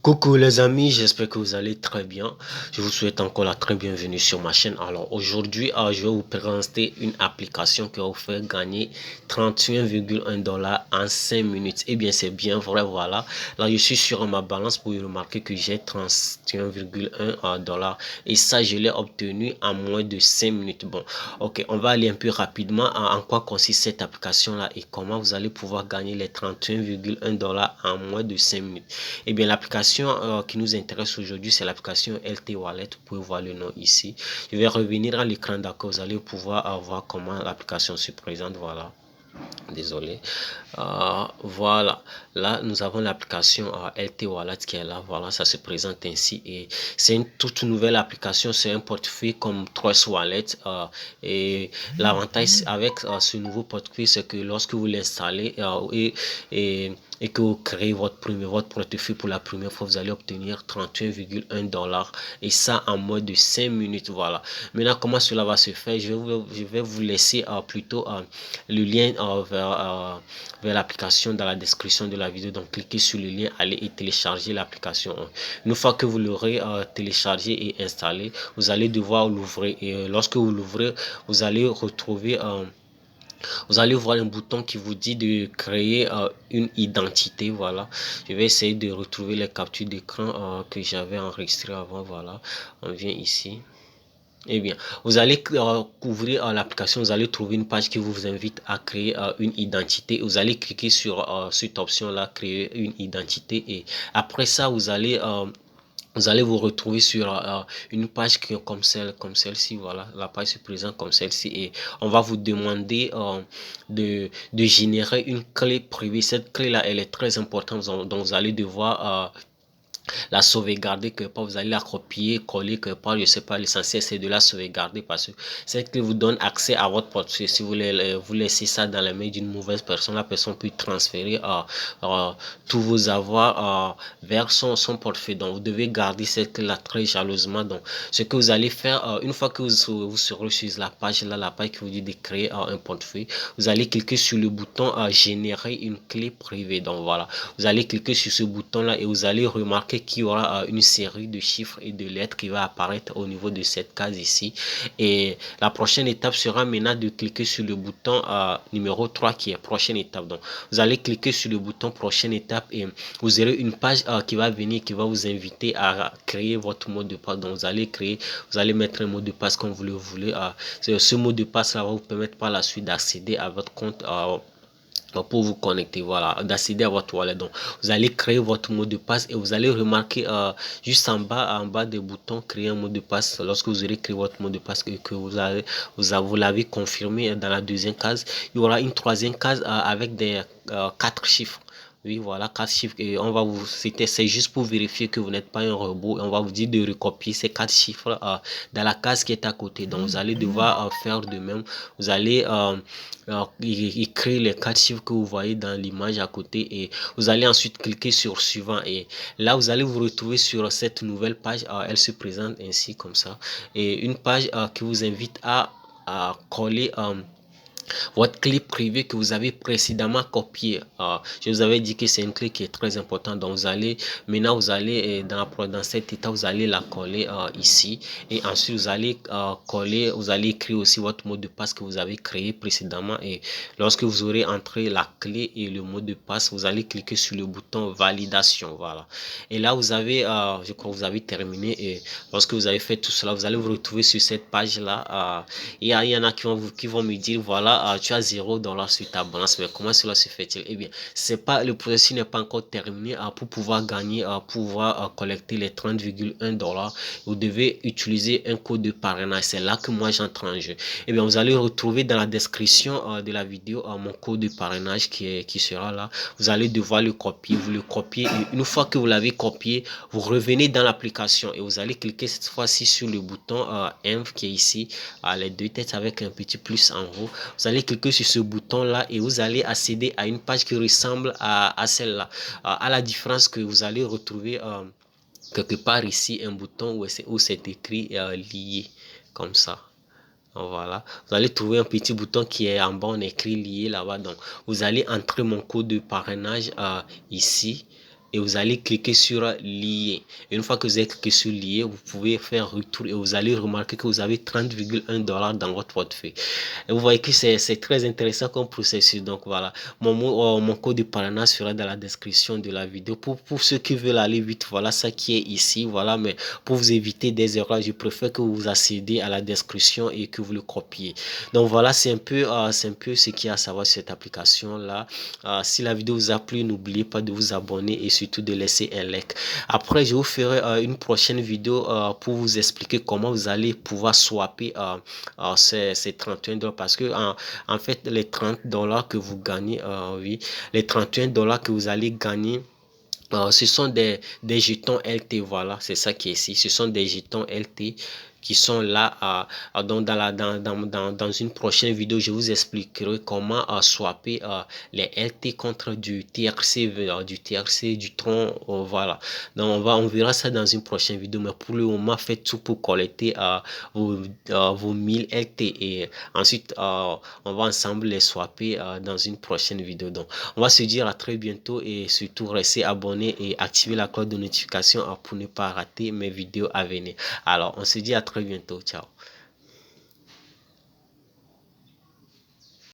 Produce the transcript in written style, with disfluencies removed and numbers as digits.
Coucou les amis, j'espère que vous allez très bien. Je vous souhaite encore la très bienvenue sur ma chaîne. Alors aujourd'hui, je vais vous présenter une application qui va vous faire gagner 31,1 $ en 5 minutes. Eh bien, c'est bien vrai, voilà. Là, je suis sur ma balance pour remarquer que j'ai 31,1 $ et ça, je l'ai obtenu en moins de 5 minutes. Bon, ok, on va aller un peu rapidement en quoi consiste cette application-là et comment vous allez pouvoir gagner les 31,1 $ en moins de 5 minutes. Eh bien, l'application qui nous intéresse aujourd'hui, c'est l'application LT Wallet. Vous pouvez voir le nom ici. Je vais revenir à l'écran d'accord. Vous allez pouvoir voir comment l'application se présente. Voilà. Désolé. Voilà. Là, nous avons l'application LT Wallet qui est là. Voilà, ça se présente ainsi. Et c'est une toute nouvelle application. C'est un portefeuille comme Trust Wallet. Et l'avantage avec ce nouveau portefeuille, c'est que lorsque vous l'installez et que vous créez votre portefeuille pour la première fois, vous allez obtenir 31,1 $ et ça en moins de 5 minutes. Voilà. Maintenant, comment cela va se faire? Je vais vous laisser plutôt le lien vers l'application dans la description de la vidéo. Donc, cliquez sur le lien, allez et télécharger l'application. Une fois que vous l'aurez téléchargé et installé, vous allez devoir l'ouvrir. Et lorsque vous l'ouvrez, vous allez retrouver vous allez voir un bouton qui vous dit de créer une identité. Voilà, je vais essayer de retrouver les captures d'écran que j'avais enregistrées avant. Voilà, on vient ici. Eh bien, vous allez ouvrir l'application, vous allez trouver une page qui vous invite à créer une identité. Vous allez cliquer sur cette option-là, créer une identité. Et après ça, vous allez vous retrouver sur une page qui est comme celle-ci. Voilà, la page se présente comme celle-ci et on va vous demander de générer une clé privée. Cette clé là, elle est très importante, donc vous allez devoir la sauvegarder quelque part, vous allez la copier, coller quelque part, je sais pas, l'essentiel c'est de la sauvegarder parce que cette clé vous donne accès à votre portefeuille. Si vous laissez ça dans les mains d'une mauvaise personne, la personne peut transférer tous vos avoirs vers son portefeuille. Donc vous devez garder cette clé là très jalousement. Donc ce que vous allez faire, une fois que vous serez sur la page là, la page qui vous dit de créer un portefeuille, vous allez cliquer sur le bouton générer une clé privée. Donc voilà, vous allez cliquer sur ce bouton là et vous allez remarquer qu'il y aura une série de chiffres et de lettres qui va apparaître au niveau de cette case ici. Et la prochaine étape sera maintenant de cliquer sur le bouton numéro 3 qui est prochaine étape. Donc vous allez cliquer sur le bouton prochaine étape et vous aurez une page qui va venir, qui va vous inviter à créer votre mot de passe. Donc vous allez mettre un mot de passe comme vous le voulez. Ce mot de passe là va vous permettre par la suite d'accéder à votre compte pour vous connecter, voilà, d'accéder à votre wallet. Donc vous allez créer votre mot de passe et vous allez remarquer juste en bas des boutons créer un mot de passe. Lorsque vous aurez créé votre mot de passe et que vous l'avez confirmé dans la deuxième case, il y aura une troisième case avec des 4 chiffres. Oui, voilà, 4 chiffres. Et on va vous citer, c'est juste pour vérifier que vous n'êtes pas un robot. Et on va vous dire de recopier ces 4 chiffres dans la case qui est à côté. Donc, vous allez devoir faire de même. Vous allez écrire les 4 chiffres que vous voyez dans l'image à côté. Et vous allez ensuite cliquer sur suivant. Et là, vous allez vous retrouver sur cette nouvelle page. Elle se présente ainsi, comme ça. Et une page qui vous invite à coller votre clé privée que vous avez précédemment copiée. Je vous avais dit que c'est une clé qui est très importante. Donc maintenant vous allez dans cet état, vous allez la coller ici et ensuite vous allez écrire aussi votre mot de passe que vous avez créé précédemment et lorsque vous aurez entré la clé et le mot de passe, vous allez cliquer sur le bouton validation. Voilà. Et là vous avez, je crois que vous avez terminé et lorsque vous avez fait tout cela, vous allez vous retrouver sur cette page là. Il y en a qui vont me dire voilà, tu as 0 $ sur ta balance, mais comment cela se fait-il? Eh bien, c'est pas, le processus n'est pas encore terminé. Pour pouvoir gagner, pouvoir collecter les 30,1 $, vous devez utiliser un code de parrainage. C'est là que moi j'entre en jeu. Eh bien, vous allez retrouver dans la description de la vidéo mon code de parrainage qui sera là. Vous allez devoir le copier. Vous le copiez et une fois que vous l'avez copié, vous revenez dans l'application et vous allez cliquer cette fois-ci sur le bouton Env qui est ici, les deux têtes avec un petit plus en haut. Vous allez cliquer sur ce bouton là et vous allez accéder à une page qui ressemble à celle-là, à la différence que vous allez retrouver quelque part ici un bouton où c'est écrit lié comme ça. Donc voilà, vous allez trouver un petit bouton qui est en bas, on écrit lié là-bas. Donc vous allez entrer mon code de parrainage ici et vous allez cliquer sur lier. Et une fois que vous avez cliqué sur lier, vous pouvez faire retour et vous allez remarquer que vous avez 30,1 $ dans votre portefeuille. Et vous voyez que c'est très intéressant comme processus. Donc voilà, mon code de parrainage sera dans la description de la vidéo. Pour ceux qui veulent aller vite, voilà ça qui est ici. Voilà, mais pour vous éviter des erreurs, je préfère que vous accédez à la description et que vous le copiez. Donc voilà, c'est un peu ce qu'il y a à savoir sur cette application là. Si la vidéo vous a plu, n'oubliez pas de vous abonner et surtout de laisser un like. Après, je vous ferai une prochaine vidéo pour vous expliquer comment vous allez pouvoir swapper ces 31 $ parce que en fait les 30 $ que vous gagnez, oui, les 31 $ que vous allez gagner, ce sont des jetons LT, voilà, c'est ça qui est ici. Ce sont des jetons LT qui sont là. Donc dans une prochaine vidéo, je vous expliquerai comment swapper les LT contre du TRC, du Tron, voilà. Donc on verra ça dans une prochaine vidéo, mais pour le moment, faites tout pour collecter vos 1000 LT et ensuite on va ensemble les swapper dans une prochaine vidéo. Donc on va se dire à très bientôt et surtout restez abonnés et activez la cloche de notification pour ne pas rater mes vidéos à venir. Alors on se dit à très bientôt. Ciao.